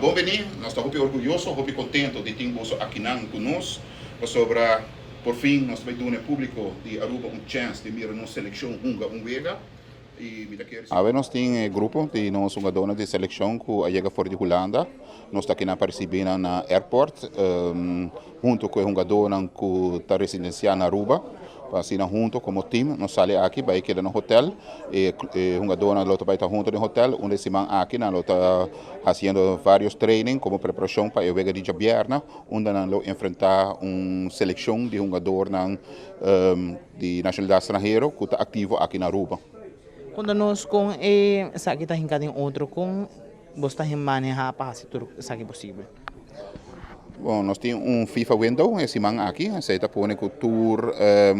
Bom venir, nós estamos orgulhosos, muito contentes de ter você aqui conosco, sobre, por fim, nós vamos dar ao público de Aruba chance de mirar nossa seleção Vega. Agora nós temos um grupo de nossos jogadores de seleção que chega fora de Holanda. Nós estamos aqui na Participina na airport, junto com um jogador que está residenciando na Aruba. Assim, junto como time, nós saímos aqui, vai aqui no hotel, e um jogador vai estar junto no hotel, onde se man aqui, nós está fazendo vários treinos como preparação para o Vega de Javierna, onde nós enfrentar uma seleção de jogador de nacionalidade estrangeira que está ativo aqui na Aruba. Quando nós com sa kita hingga em outro com bosta manejar para se tudo sa possível. Bom, nós temos FIFA Window esse man aqui, você está pondo que o tour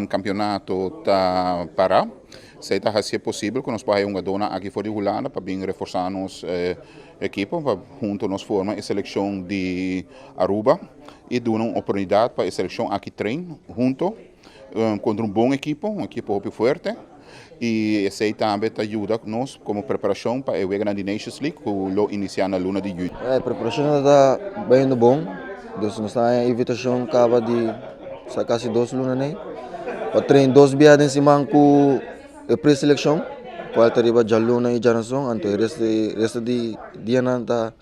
campeonato tá para, você está fazendo possível que nós paguemos uma dona aqui fora de Holanda para bem reforçar nossa equipe, para junto nós formar a seleção de Aruba e dar uma oportunidade para a seleção aqui treinar junto contra uma equipe muito forte. E essa também ajuda nós como preparação para o Vega de Nations League que lo iniciar na luna de julho. A preparação está bem bom. Nós estamos em invitação acaba de sacar duas lunas né. Para treinar dois viagens em cima com a pré-seleção. Qual teriba já luna e já nação, então o resto de dia não tá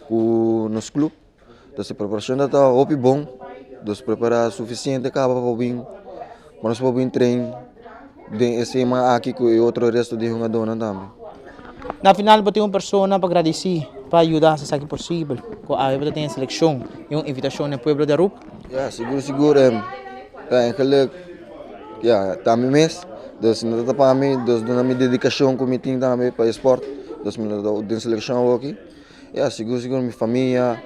com nosso clube. Então a preparação está muito bom. Nós preparar suficiente acaba para vir, para nós poder treinar de cima aqui com o outro resto de jogadores também. Na final, eu tenho uma pessoa para agradecer, para ajudar se sabe possível. Com a eu tenho a seleção e uma invitação no povo de Aruba. Seguro. Também mês. Dus nada para mim, dus na minha dedicação que me tenho também para o esporte, dus me da seleção aqui. Seguro minha família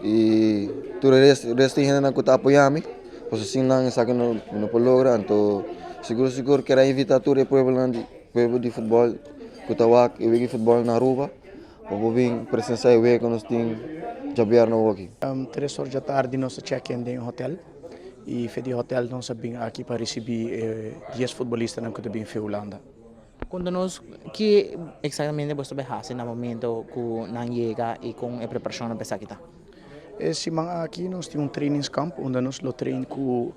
e tudo o resto ainda que está apoiando, pois assim não sabe não pode lograr, então seguro que era invitar todo o povo de futebol que está aqui, o futebol na Aruba, para vir presenciar o que nós temos já vieram aqui. 3 horas da tarde nós check-in em hotel. E no hotel nós estamos aqui para receber 10 futbolistas que estão em Holanda. Quando nós, que exatamente você vai fazer no momento que não chega e com a preparação para essa aqui? Aqui nós temos training camp, onde nós treinamos com o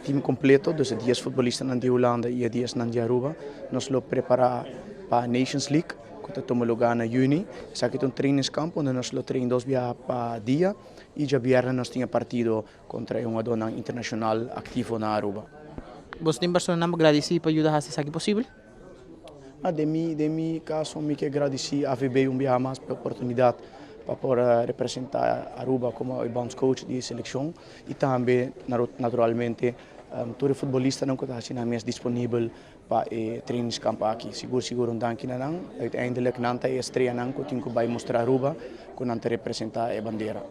time completo, dus 10 futbolistas de Holanda e 10 de Aruba. Nós preparamos para a Nations League, que toma lugar na Juni. Aqui é um training camp, onde nós treinamos 2 dias por dia. E já viernes nós tínhamos partido contra uma dona internacional ativo na Aruba. Você tem pessoas que agradecer para ajudar a fazer isso possível? De mim caso, me que agradecer a VB dia mais pela oportunidade para poder representar a Aruba como o bounce coach de seleção e também, naturalmente, todo futbolista não está disponível para o training camp aqui. Seguro um danke na nang. Uiteindelijk nanta estreia nang que vai mostrar a Aruba que nanta representar a bandeira.